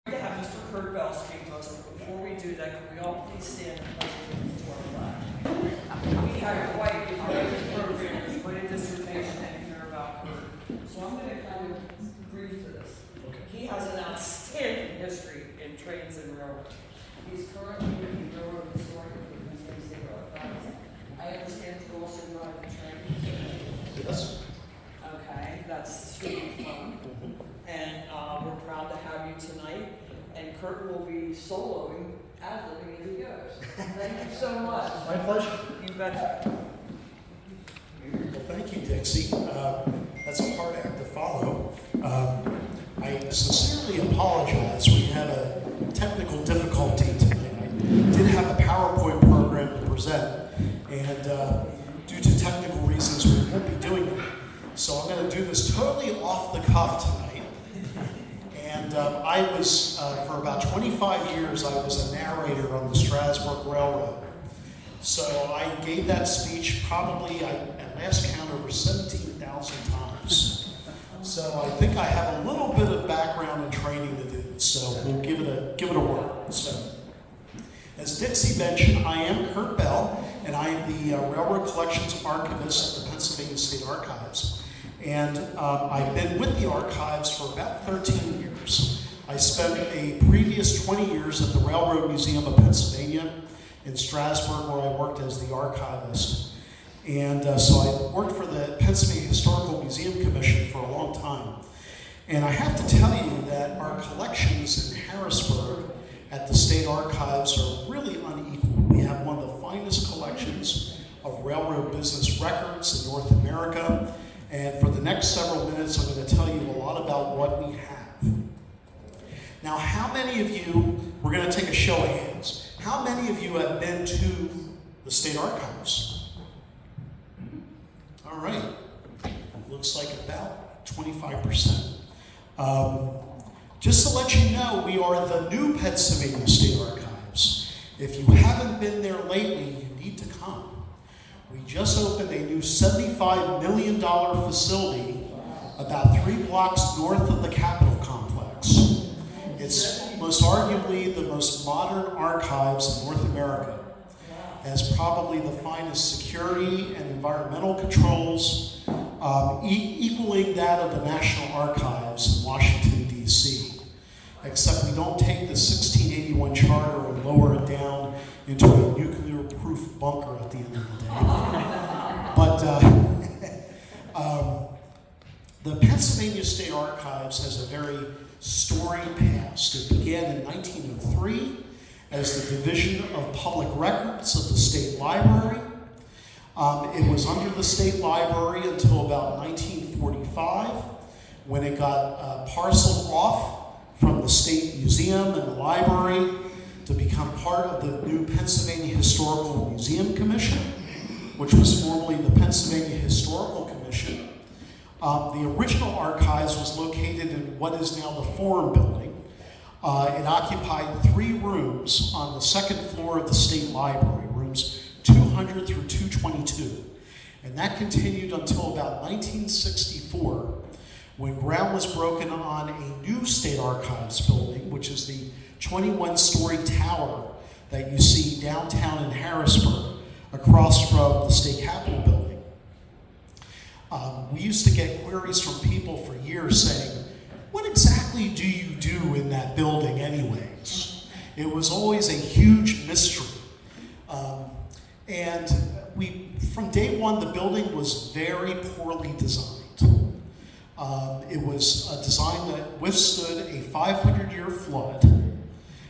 To have Mr. Kurt Bell speak to us, but before we do that, can we all please stand and pledge allegiance to our flag? We have quite a program, there's quite a dissertation in here about Kurt. So I'm going to kind of brief to this. He has an outstanding history in trains and railroads. He's currently the railroad historian for the Pennsylvania State Archives. I understand you also drive the train. Yes. Okay, that's super fun. And we're proud to have you tonight. And Kurt will be soloing, ad-libbing as he goes. Thank you so much. My pleasure. You betcha. Well, thank you, Dixie. That's a hard act to follow. I sincerely apologize. We had a technical difficulty tonight. I did have a PowerPoint program to present, and due to technical reasons, we won't be doing it. So I'm going to do this totally off the cuff tonight. And I was, for about 25 years, I was a narrator on the Strasburg Railroad. So I gave that speech probably, at last count, over 17,000 times. So I think I have a little bit of background and training to do, so we'll give it a whirl. So, as Dixie mentioned, I am Kurt Bell, and I am the Railroad Collections Archivist at the Pennsylvania State Archives. And I've been with the archives for about 13 years. I spent a previous 20 years at the Railroad Museum of Pennsylvania in Strasburg, where I worked as the archivist. And so I worked for the Pennsylvania Historical Museum Commission for a long time. And I have to tell you that our collections in Harrisburg at the State Archives are really unequal. We have one of the finest collections of railroad business records in North America. And for the next several minutes, I'm going to tell you a lot about what we have. Now, how many of you, we're going to take a show of hands, how many of you have been to the State Archives? All right. Looks like about 25%. Just to let you know, we are the new Pennsylvania State Archives. If you haven't been there lately, you need to come. We just opened a new $75 million facility about 3 blocks north of the Capitol complex. It's most arguably the most modern archives in North America. It has probably the finest security and environmental controls, equaling that of the National Archives in Washington, D.C. Except we don't take the 1681 charter and lower it down into a nuclear-proof bunker at the end of the day. But the Pennsylvania State Archives has a very storied past. It began in 1903 as the Division of Public Records of the State Library. It was under the State Library until about 1945, when it got parceled off from the State Museum and the library to become part of the new Pennsylvania Historical Museum Commission, which was formerly the Pennsylvania Historical Commission. The original archives was located in what is now the Forum Building. It occupied 3 rooms on the second floor of the State Library, rooms 200 through 222. And that continued until about 1964, when ground was broken on a new State Archives building, which is the 21-story tower that you see downtown in Harrisburg, across from the State Capitol building. We used to get queries from people for years saying, what exactly do you do in that building anyways? It was always a huge mystery. And from day one, the building was very poorly designed. It was a design that withstood a 500-year flood.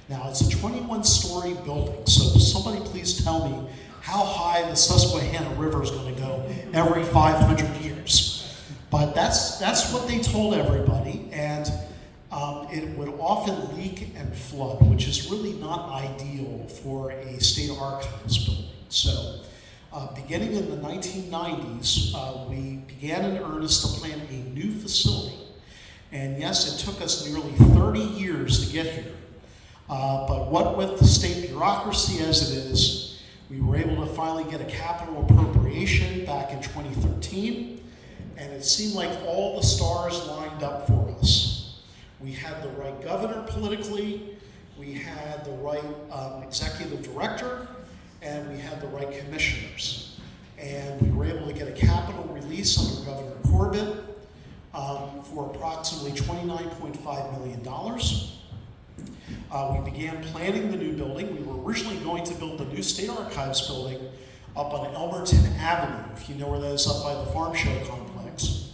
Now, it's a 21-story building, so somebody please tell me how high the Susquehanna River is going to go every 500 years. But that's what they told everybody, and it would often leak and flood, which is really not ideal for a state archives building. So, beginning in the 1990s, we began in earnest to plan a new facility. And yes, it took us nearly 30 years to get here. But what with the state bureaucracy as it is, we were able to finally get a capital appropriation back in 2013, and it seemed like all the stars lined up for us. We had the right governor politically, we had the right executive director, and we had the right commissioners. And we were able to get a capital release under Governor Corbett for approximately $29.5 million. We began planning the new building. We were originally going to build the new State Archives building up on Elmerton Avenue, if you know where that is, up by the Farm Show complex.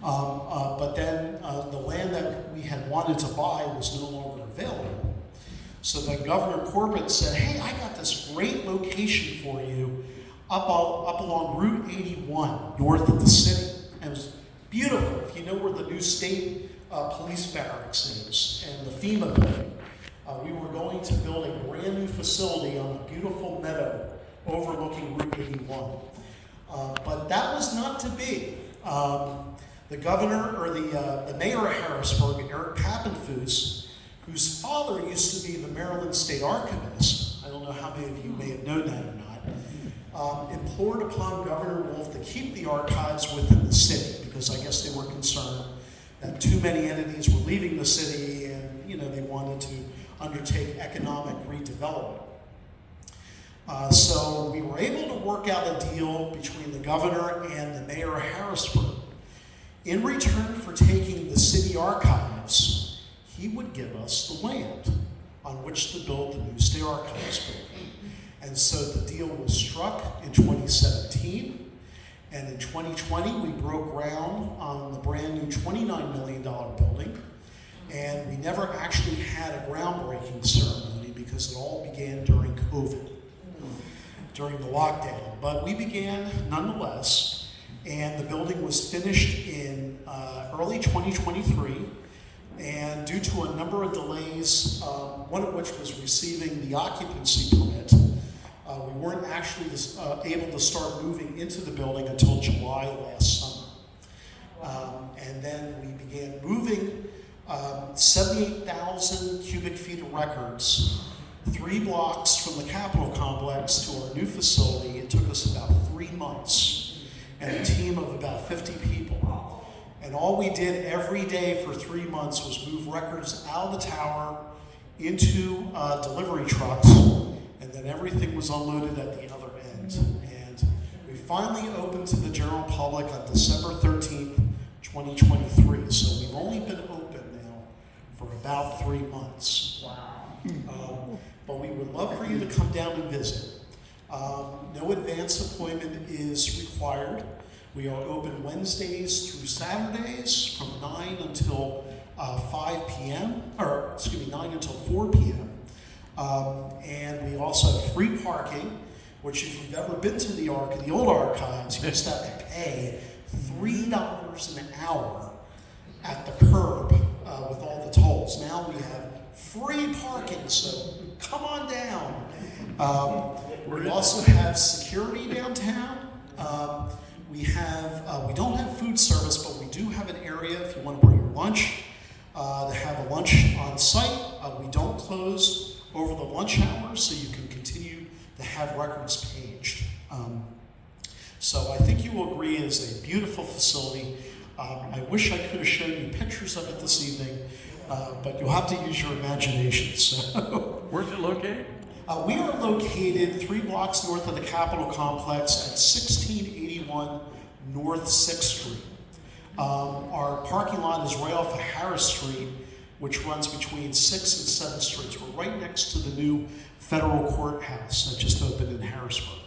But then the land that we had wanted to buy was no longer available. So then Governor Corbett said, hey, I got this great location for you up along Route 81, north of the city. And it was beautiful. If you know where the new state police barracks is and the FEMA building, we were going to build a brand new facility on a beautiful meadow overlooking Route 81. But that was not to be. The governor, or the mayor of Harrisburg, Eric Pappenfuss, whose father used to be the Maryland State Archivist, I don't know how many of you may have known that or not, implored upon Governor Wolf to keep the archives within the city, because I guess they were concerned that too many entities were leaving the city and they wanted to undertake economic redevelopment. So we were able to work out a deal between the governor and the mayor of Harrisburg. In return for taking the city archives, he would give us the land on which to build the new State Archives building. And so the deal was struck in 2017, and in 2020 we broke ground on the brand new $29 million building, and we never actually had a groundbreaking ceremony because it all began during COVID, during the lockdown. But we began nonetheless, and the building was finished in early 2023, and due to a number of delays, one of which was receiving the occupancy permit, we weren't actually able to start moving into the building until July last summer. And then we began moving 78,000 cubic feet of records 3 blocks from the Capitol complex to our new facility. It took us about 3 months and a team of about 50 people. And all we did every day for 3 months was move records out of the tower into delivery trucks, and then everything was unloaded at the other end. And we finally opened to the general public on December 13th, 2023. So we've only been open now for about 3 months. Wow. But we would love for you to come down and visit. No advance appointment is required. We are open Wednesdays through Saturdays from 9 until 5 p.m., or excuse me, 9 until 4 p.m. And we also have free parking, which if you've ever been to the old archives, you used to have to pay $3 an hour at the curb with all the tolls. Now we have free parking, so come on down. We also have security downtown. We don't have food service, but we do have an area if you want to bring your lunch, to have a lunch on site. We don't close over the lunch hours, so you can continue to have records paged. So I think you will agree it's a beautiful facility. I wish I could have shown you pictures of it this evening, but you'll have to use your imagination. So. Where's it located? We are located 3 blocks north of the Capitol complex at 1681 North 6th Street. Our parking lot is right off of Harris Street, which runs between 6th and 7th Streets. We're right next to the new federal courthouse that just opened in Harrisburg.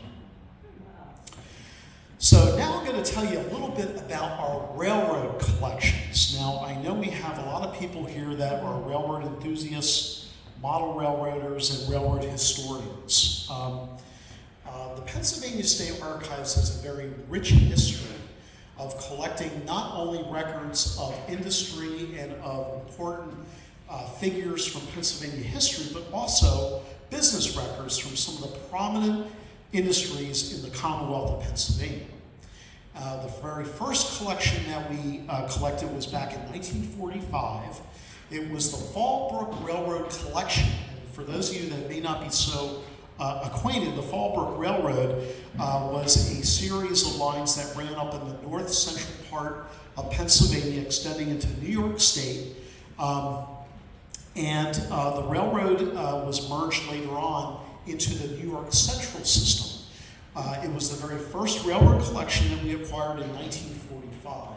So now I'm going to tell you a little bit about our railroad collections. Now, I know we have a lot of people here that are railroad enthusiasts, model railroaders, and railroad historians. The Pennsylvania State Archives has a very rich history of collecting not only records of industry and of important figures from Pennsylvania history, but also business records from some of the prominent industries in the Commonwealth of Pennsylvania. The very first collection that we collected was back in 1945. It was the Fallbrook Railroad Collection. And for those of you that may not be so acquainted, the Fallbrook Railroad was a series of lines that ran up in the north central part of Pennsylvania, extending into New York State, The railroad was merged later on into the New York Central system. It was the very first railroad collection that we acquired in 1945.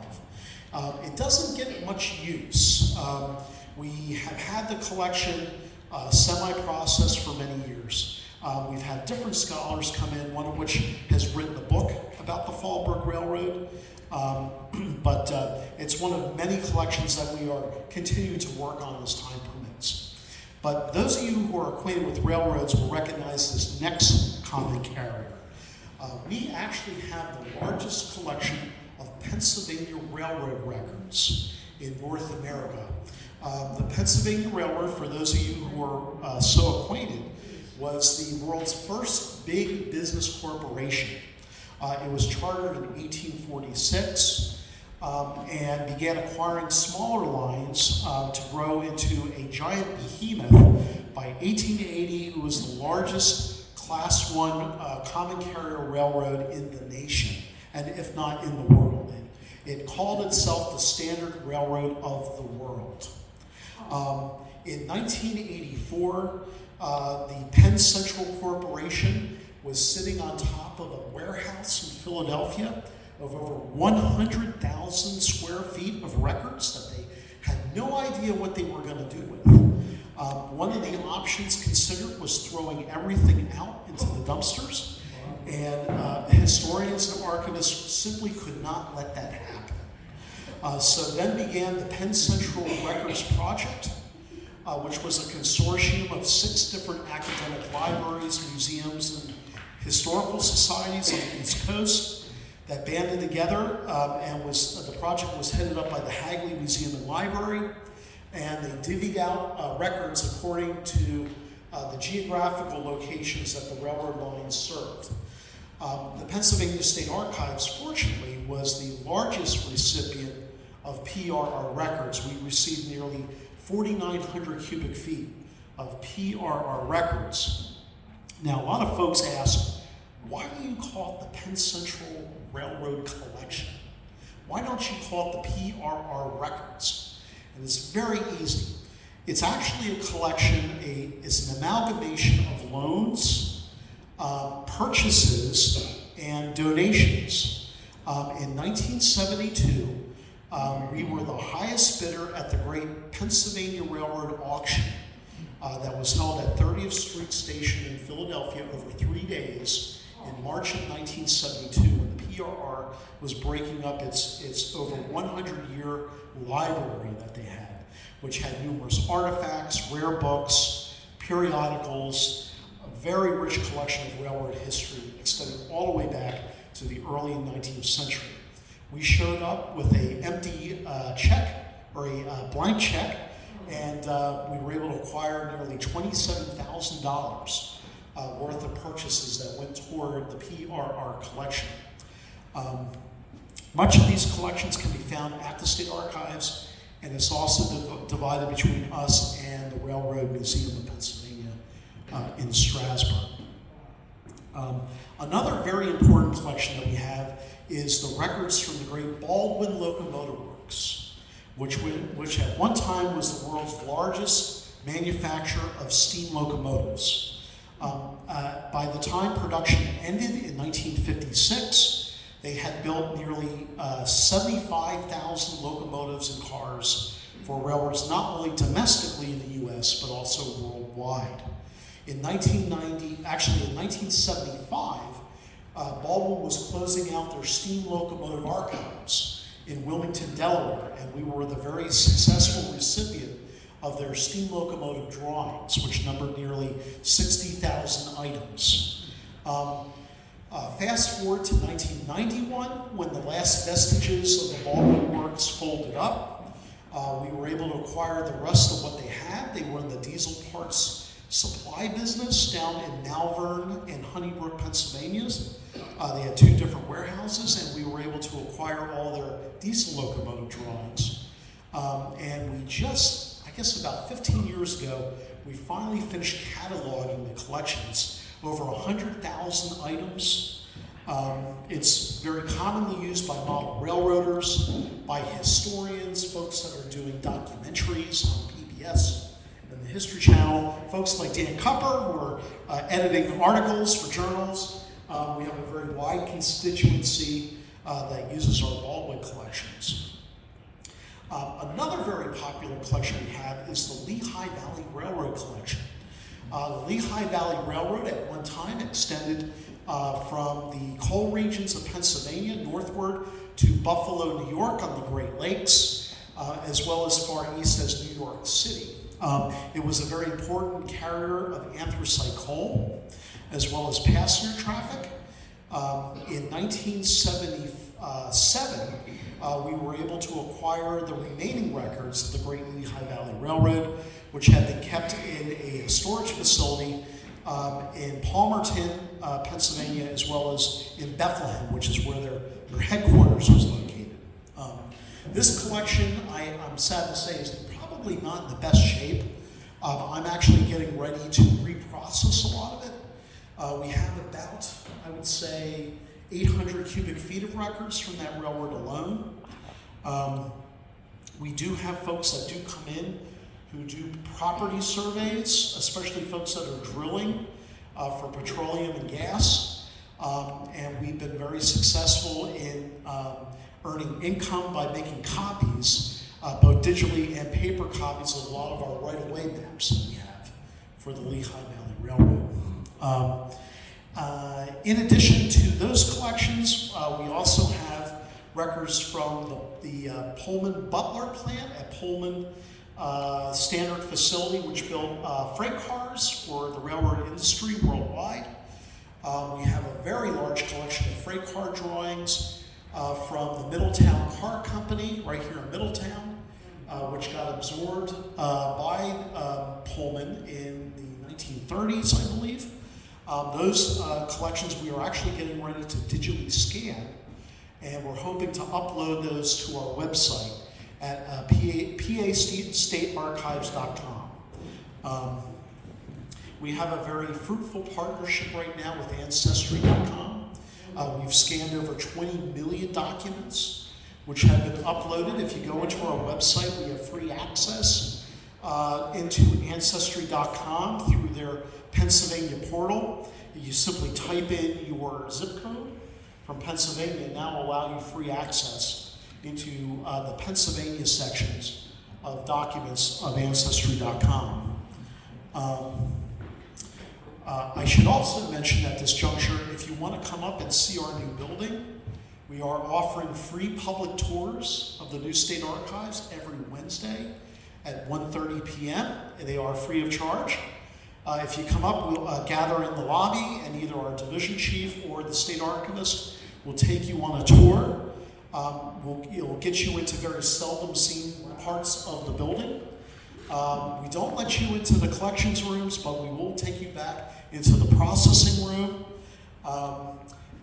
It doesn't get much use. We have had the collection semi-processed for many years. We've had different scholars come in, one of which has written a book about the Fallbrook Railroad. But it's one of many collections that we are continuing to work on as time permits. But those of you who are acquainted with railroads will recognize this next common carrier. We actually have the largest collection of Pennsylvania Railroad records in North America. The Pennsylvania Railroad, for those of you who are so acquainted, was the world's first big business corporation. It was chartered in 1846 and began acquiring smaller lines to grow into a giant behemoth. By 1880, it was the largest Class I common carrier railroad in the nation, and if not in the world. It called itself the Standard Railroad of the world. In 1984, the Penn Central Corporation was sitting on top of a warehouse in Philadelphia of over 100,000 square feet of records that they had no idea what they were going to do with. One of the options considered was throwing everything out into the dumpsters, and historians and archivists simply could not let that happen. So then began the Penn Central Records Project, which was a consortium of 6 different academic libraries, museums, and historical societies on the East Coast that banded together, and the project was headed up by the Hagley Museum and Library, and they divvied out records according to the geographical locations that the railroad lines served. The Pennsylvania State Archives, fortunately, was the largest recipient of PRR records. We received nearly 4,900 cubic feet of PRR records. Now, a lot of folks ask, why do you call it the Penn Central Railroad Collection? Why don't you call it the PRR records? And it's very easy. It's actually a collection, it's an amalgamation of loans, purchases, and donations. In 1972, we were the highest bidder at the Great Pennsylvania Railroad Auction that was held at 30th Street Station in Philadelphia over 3 days in March of 1972, when the PRR was breaking up its over 100-year library that they had, which had numerous artifacts, rare books, periodicals, a very rich collection of railroad history extending all the way back to the early 19th century. We showed up with an empty check, or a blank check, and we were able to acquire nearly $27,000 worth of purchases that went toward the PRR collection. Much of these collections can be found at the State Archives, and it's also divided between us and the Railroad Museum of Pennsylvania in Strasburg. Another very important collection that we have is the records from the great Baldwin Locomotive Works, which at one time was the world's largest manufacturer of steam locomotives. By the time production ended in 1956, they had built nearly 75,000 locomotives and cars for railroads, not only domestically in the U.S., but also worldwide. In 1975, Baldwin was closing out their steam locomotive archives in Wilmington, Delaware, and we were the very successful recipient of their steam locomotive drawings, which numbered nearly 60,000 items. Fast forward to 1991, when the last vestiges of the Baldwin Works folded up. We were able to acquire the rest of what they had. They were in the diesel parts supply business down in Malvern and Honeybrook, Pennsylvania. They had 2 different warehouses, and we were able to acquire all their diesel locomotive drawings. And we just, I guess about 15 years ago, we finally finished cataloging the collections, over 100,000 items. It's very commonly used by model railroaders, by historians, folks that are doing documentaries on PBS and the History Channel, folks like Dan Cupper who are editing articles for journals. We have a very wide constituency that uses our Baldwin collections. Another very popular collection we have is the Lehigh Valley Railroad collection. The Lehigh Valley Railroad at one time extended from the coal regions of Pennsylvania northward to Buffalo, New York on the Great Lakes, as well as far east as New York City. It was a very important carrier of anthracite coal, as well as passenger traffic. In 1977, we were able to acquire the remaining records of the Great Lehigh Valley Railroad, which had been kept in a storage facility in Palmerton, Pennsylvania, as well as in Bethlehem, which is where their headquarters was located. This collection, I'm sad to say, is probably not in the best shape. I'm actually getting ready to reprocess a lot of it. We have about, I would say, 800 cubic feet of records from that railroad alone. We do have folks that do come in who do property surveys, especially folks that are drilling for petroleum and gas. And we've been very successful in earning income by making copies, both digitally and paper copies of a lot of our right-of-way maps that we have for the Lehigh Valley Railroad. In addition to those collections, we also have records from the Pullman Butler plant at Pullman Standard Facility, which built freight cars for the railroad industry worldwide. We have a very large collection of freight car drawings from the Middletown Car Company, right here in Middletown, which got absorbed by Pullman in the 1930s, I believe. Those collections we are actually getting ready to digitally scan, and we're hoping to upload those to our website at pastatearchives.com. We have a very fruitful partnership right now with Ancestry.com. We've scanned over 20 million documents, which have been uploaded. If you go into our website, we have free access into Ancestry.com through their Pennsylvania portal. You simply type in your zip code from Pennsylvania, and now allow you free access into the Pennsylvania sections of documents of Ancestry.com. I should also mention at this juncture, if you want to come up and see our new building, we are offering free public tours of the new State Archives every Wednesday at 1:30 p.m. and they are free of charge. If you come up, we'll gather in the lobby, and either our division chief or the state archivist will take you on a tour. We'll get you into very seldom seen parts of the building. We don't let you into the collections rooms, but we will take you back into the processing room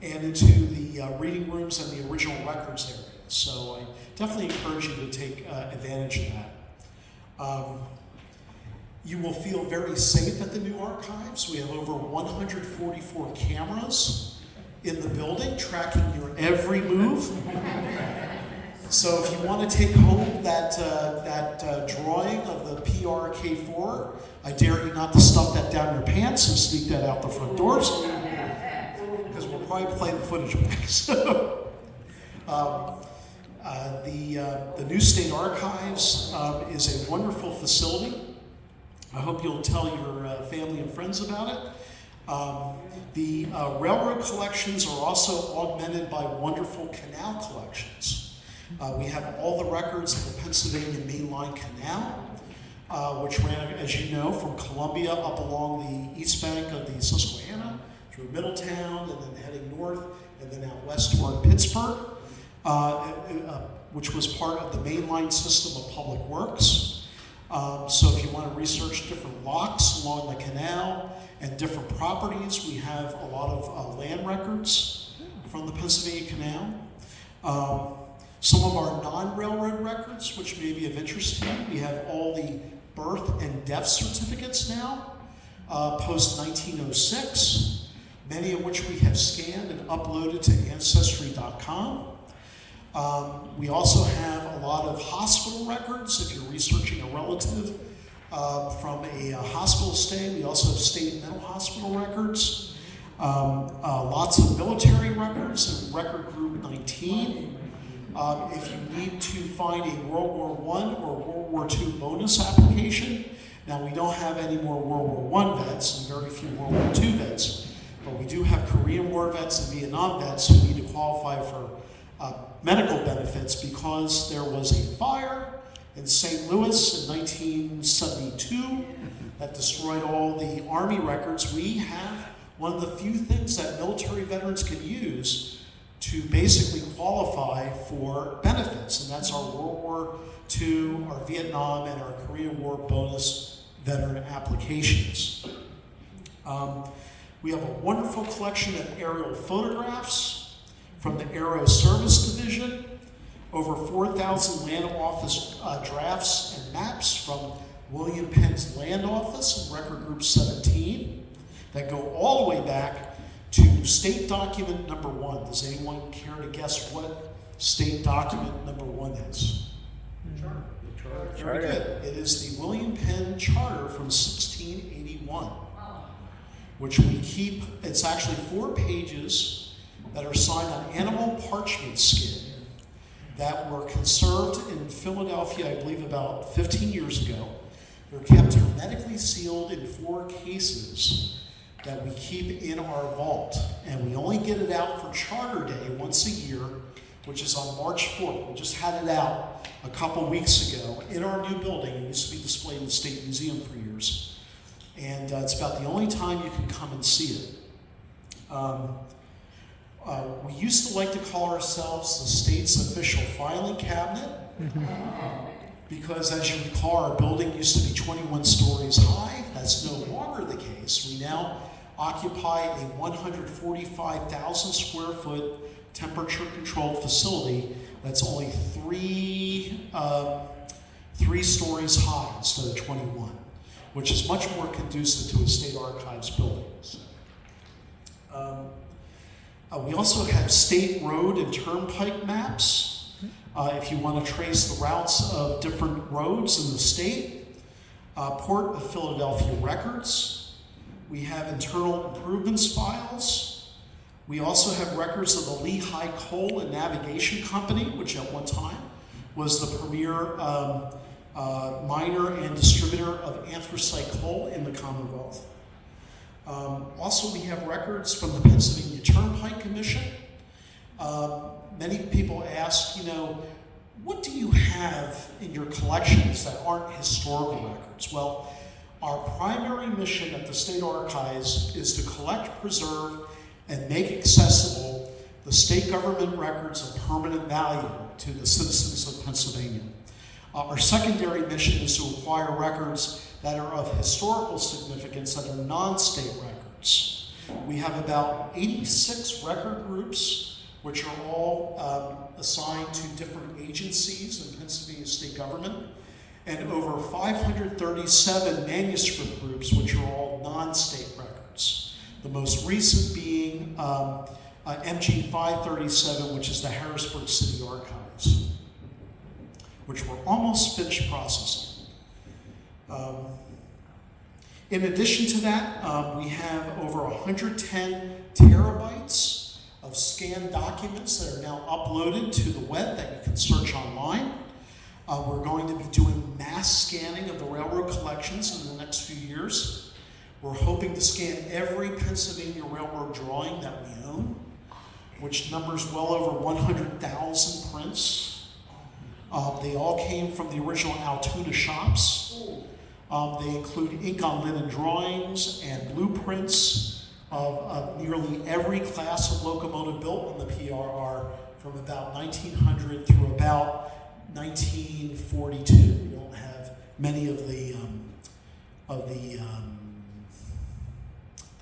and into the reading rooms and the original records area. So I definitely encourage you to take advantage of that. You will feel very safe at the new archives. We have over 144 cameras in the building tracking your every move. So if you want to take home that drawing of the PRK4, I dare you not to stuff that down your pants and sneak that out the front doors, because we'll probably play the footage back. So, the new State Archives is a wonderful facility. I hope you'll tell your family and friends about it. The railroad collections are also augmented by wonderful canal collections. We have all the records of the Pennsylvania Main Line Canal, which ran, as you know, from Columbia up along the east bank of the Susquehanna, through Middletown, and then heading north, and then out west toward Pittsburgh, which was part of the Main Line system of public works. So if you want to research different locks along the canal and different properties, we have a lot of land records from the Pennsylvania Canal. Some of our non-railroad records, which may be of interest to you, we have all the birth and death certificates now, post-1906. many of which we have scanned and uploaded to Ancestry.com. We also have a lot of hospital records. If you're researching a relative from a hospital stay, we also have state mental hospital records. Lots of military records in Record Group 19. If you need to find a World War I or World War II bonus application, now we don't have any more World War I vets and very few World War II vets, but we do have Korean War vets and Vietnam vets who need to qualify for medical benefits because there was a fire in St. Louis in 1972 that destroyed all the Army records. We have one of the few things that military veterans can use to basically qualify for benefits, and that's our World War II, our Vietnam, and our Korean War bonus veteran applications. We have a wonderful collection of aerial photographs from the Aero Service Division, over 4,000 land office drafts and maps from William Penn's land office in Record Group 17 that go all the way back to state document number 1. Does anyone care to guess what state document number 1 is? Charter. Very good. It is the William Penn Charter from 1681, which we keep. It's actually 4 pages that are signed on animal parchment skin that were conserved in Philadelphia, I believe, about 15 years ago. They're kept hermetically sealed in 4 cases that we keep in our vault. And we only get it out for Charter Day once a year, which is on March 4th. We just had it out a couple weeks ago in our new building. It used to be displayed in the State Museum for years. And it's about the only time you can come and see it. We used to like to call ourselves the state's official filing cabinet because, as you recall, our building used to be 21 stories high. That's no longer the case. We now occupy a 145,000 square foot temperature-controlled facility that's only three stories high instead of 21, which is much more conducive to a state archives building. We also have state road and turnpike maps. If you want to trace the routes of different roads in the state. Port of Philadelphia records. We have internal improvements files. We also have records of the Lehigh Coal and Navigation Company, which at one time was the premier miner and distributor of anthracite coal in the Commonwealth. Also, we have records from the Pennsylvania Turnpike Commission. Many people ask, what do you have in your collections that aren't historical records? Well, our primary mission at the State Archives is to collect, preserve, and make accessible the state government records of permanent value to the citizens of Pennsylvania. Our secondary mission is to acquire records that are of historical significance that are non-state records. We have about 86 record groups, which are all assigned to different agencies in Pennsylvania state government, and over 537 manuscript groups, which are all non-state records. The most recent being MG 537, which is the Harrisburg City Archives, which we're almost finished processing. In addition to that, we have over 110 terabytes of scanned documents that are now uploaded to the web that you can search online. We're going to be doing mass scanning of the railroad collections in the next few years. We're hoping to scan every Pennsylvania railroad drawing that we own, which numbers well over 100,000 prints. They all came from the original Altoona shops. They include ink on linen drawings and blueprints of nearly every class of locomotive built on the PRR from about 1900 through about 1942. We don't have many of the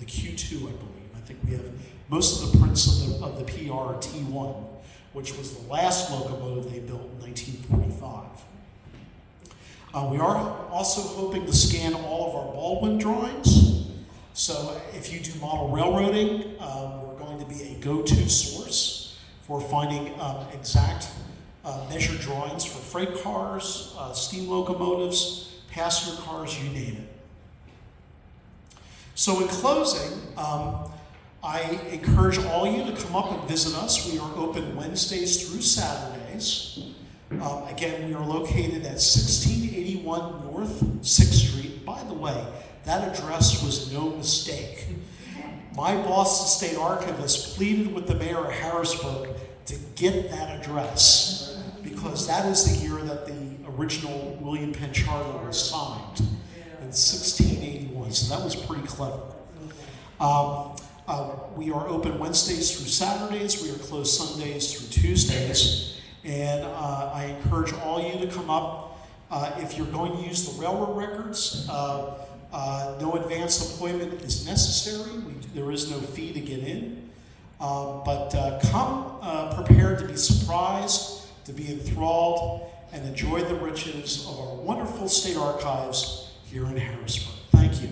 Q2, I believe. I think we have most of the prints of the PR T1, which was the last locomotive they built in 1945. We are also hoping to scan all of our Baldwin drawings. So if you do model railroading, we're going to be a go-to source for finding exact measure drawings for freight cars, steam locomotives, passenger cars, you name it. So in closing, I encourage all you to come up and visit us. We are open Wednesdays through Saturdays. Again, we are located at 1681 North 6th Street. By the way, that address was no mistake. My boss, the state archivist, pleaded with the mayor of Harrisburg to get that address because that is the year that the original William Penn Charter was signed in 1681, so that was pretty clever. We are open Wednesdays through Saturdays. We are closed Sundays through Tuesdays. And I encourage all you to come up. If you're going to use the railroad records, no advance appointment is necessary. There is no fee to get in. But come prepared to be surprised, to be enthralled, and enjoy the riches of our wonderful state archives here in Harrisburg. Thank you.